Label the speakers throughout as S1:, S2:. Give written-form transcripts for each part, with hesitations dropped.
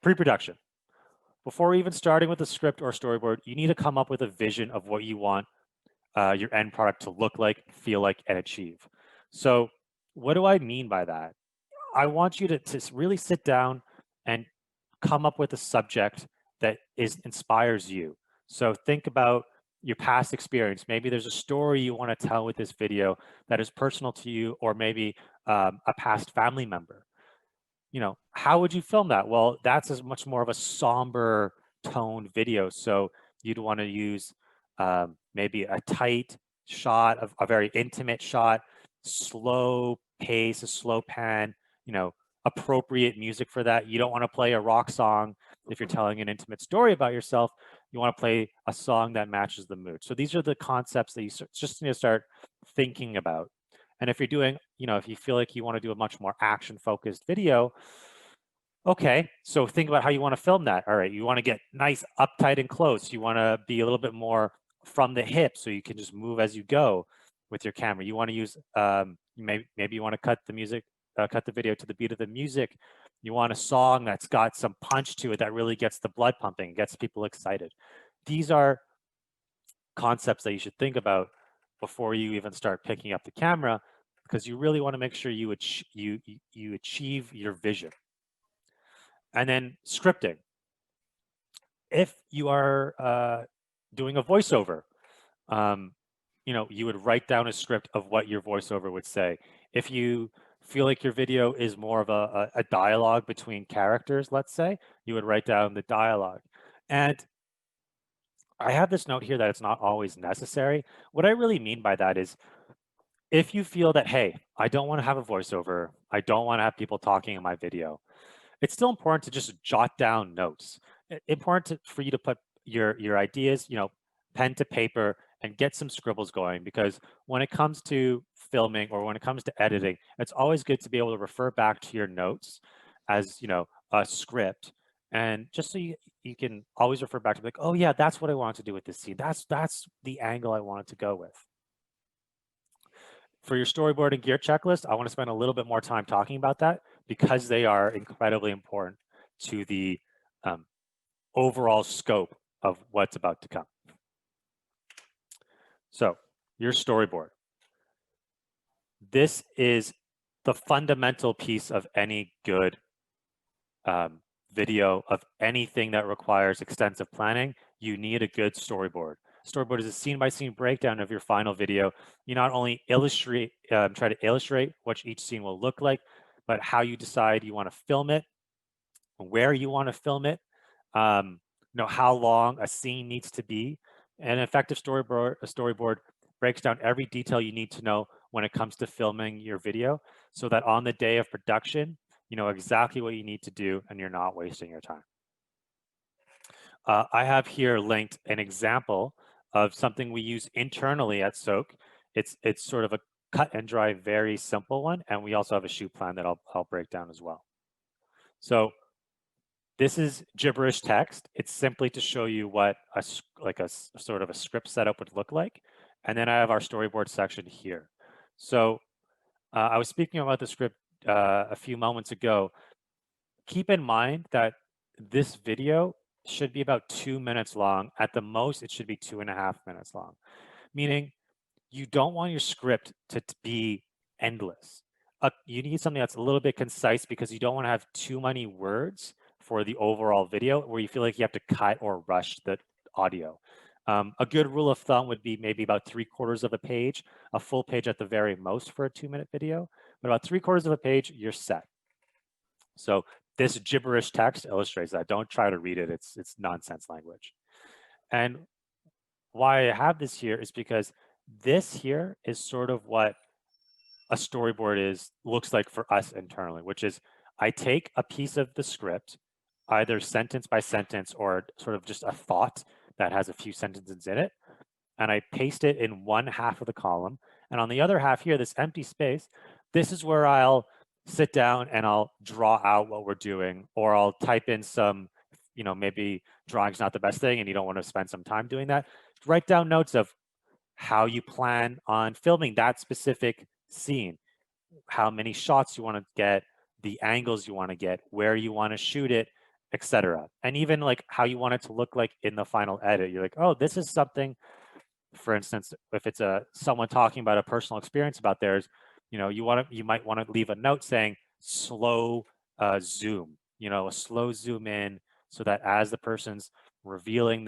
S1: Pre-production. Before even starting with a script or storyboard, you need to come up with a vision of what you want your end product to look like, feel like, and achieve. So what do I mean by that? I want you to really sit down and come up with a subject that inspires you. So think about your past experience. Maybe there's a story you want to tell with this video that is personal to you, or maybe a past family member. You know, how would you film that? Well, that's as much more of a somber tone video. So you'd want to use maybe a tight shot, of a very intimate shot, slow pace, a slow pan, you know, appropriate music for that. You don't want to play a rock song if you're telling an intimate story about yourself. You want to play a song that matches the mood. So these are the concepts that you just need to start thinking about. And if you're doing, you know, if you feel like you want to do a much more action-focused video, okay, so think about how you want to film that. All right, you want to get nice, uptight, and close. You want to be a little bit more from the hip, so you can just move as you go with your camera. You want to use, maybe you want to cut the music, cut the video to the beat of the music. You want a song that's got some punch to it that really gets the blood pumping, gets people excited. These are concepts that you should think about before you even start picking up the camera, because you really want to make sure you achieve your vision. And then scripting. If you are doing a voiceover, you know, you would write down a script of what your voiceover would say. If you feel like your video is more of a dialogue between characters, let's say, you would write down the dialogue. And I have this note here that it's not always necessary. What I really mean by that is, if you feel that, hey, I don't want to have a voiceover, I don't want to have people talking in my video, it's still important to just jot down notes. Important for you to put your ideas, you know, pen to paper, and get some scribbles going, because when it comes to filming or when it comes to editing, it's always good to be able to refer back to your notes as, you know, a script. And just so you can always refer back to, like, oh yeah, that's what I wanted to do with this scene. That's the angle I wanted to go with. For your storyboard and gear checklist, I want to spend a little bit more time talking about that, because they are incredibly important to the overall scope of what's about to come. So your storyboard. This is the fundamental piece of any good video, of anything that requires extensive planning. You need a good storyboard. Storyboard is a scene-by-scene breakdown of your final video. You not only illustrate, try to illustrate what each scene will look like, but how you decide you want to film it, where you want to film it, you know, how long a scene needs to be. An effective storyboard breaks down every detail you need to know when it comes to filming your video, so that on the day of production, you know exactly what you need to do and you're not wasting your time. I have here linked an example of something we use internally at Soak. It's sort of a cut and dry, very simple one, and we also have a shoot plan that I'll break down as well. So this is gibberish text. It's simply to show you what a sort of a script setup would look like. And then I have our storyboard section here. So I was speaking about the script a few moments ago. Keep in mind that this video should be about 2 minutes long. At the most, it should be 2.5 minutes long, meaning you don't want your script to be endless. You need something that's a little bit concise, because you don't want to have too many words for the overall video where you feel like you have to cut or rush the audio. A good rule of thumb would be maybe about 3/4 of a page, a full page at the very most for a 2-minute video, but about 3/4 of a page, you're set. So this gibberish text illustrates that. Don't try to read it. It's nonsense language. And why I have this here is because this here is sort of what a storyboard looks like for us internally, which is I take a piece of the script, either sentence by sentence or sort of just a thought that has a few sentences in it, and I paste it in one half of the column. And on the other half here, this empty space, this is where I'll sit down and I'll draw out what we're doing, or I'll type in some, you know, maybe drawing's not the best thing and you don't want to spend some time doing that. Write down notes of how you plan on filming that specific scene, how many shots you want to get, the angles you want to get, where you want to shoot it, etc. And even like how you want it to look like in the final edit. You're like, oh, this is something, for instance, if it's someone talking about a personal experience about theirs, you might want to leave a note saying slow zoom, a slow zoom in, so that as the person's revealing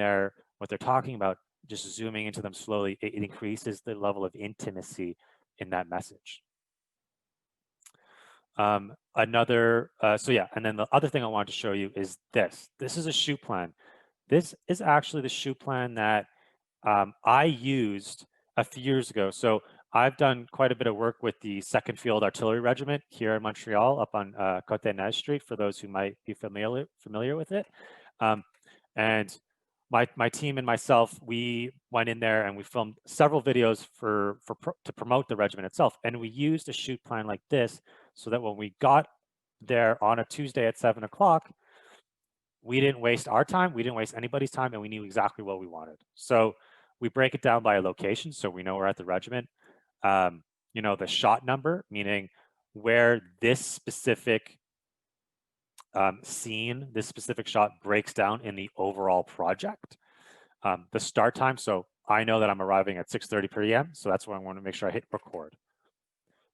S1: what they're talking about, just zooming into them slowly, it increases the level of intimacy in that message. So yeah, and then the other thing I wanted to show you is this. This is a shoot plan. This is actually the shoot plan that I used a few years ago. So I've done quite a bit of work with the 2nd Field Artillery Regiment here in Montreal, up on Côte-des-Neiges Street, for those who might be familiar with it. And my team and myself, we went in there and we filmed several videos to promote the regiment itself. And we used a shoot plan like this so that when we got there on a Tuesday at 7 o'clock, we didn't waste our time, we didn't waste anybody's time, and we knew exactly what we wanted. So we break it down by a location, so we know we're at the regiment. The shot number, meaning where this specific scene, this specific shot breaks down in the overall project. The start time, so I know that I'm arriving at 6:30 p.m., so that's when I want to make sure I hit record.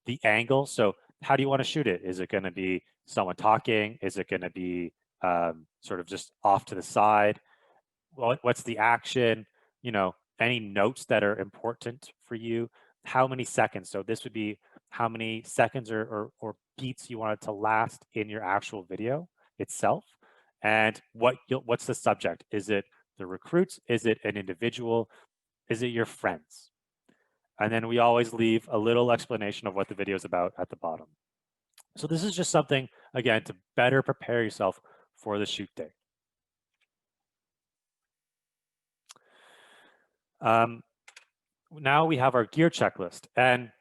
S1: The angle, so how do you want to shoot it? Is it going to be someone talking? Is it going to be sort of just off to the side? What's the action? Any notes that are important for you? How many seconds? So this would be how many seconds or beats you want it to last in your actual video itself. And what's the subject? Is it the recruits? Is it an individual? Is it your friends? And then we always leave a little explanation of what the video is about at the bottom. So this is just something, again, to better prepare yourself for the shoot day. Now we have our gear checklist. And,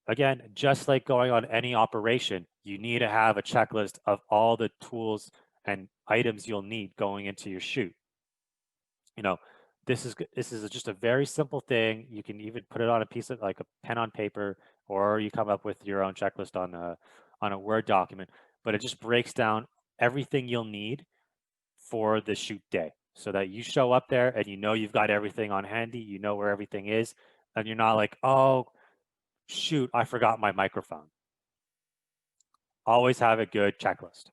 S1: again, just like going on any operation, you need to have a checklist of all the tools and items you'll need going into your shoot. This is just a very simple thing. You can even put it on a piece of, like, a pen on paper, or you come up with your own checklist on a Word document. But it just breaks down everything you'll need for the shoot day, so that you show up there and you've got everything on handy, you know where everything is, and you're not like, oh, shoot, I forgot my microphone. Always have a good checklist.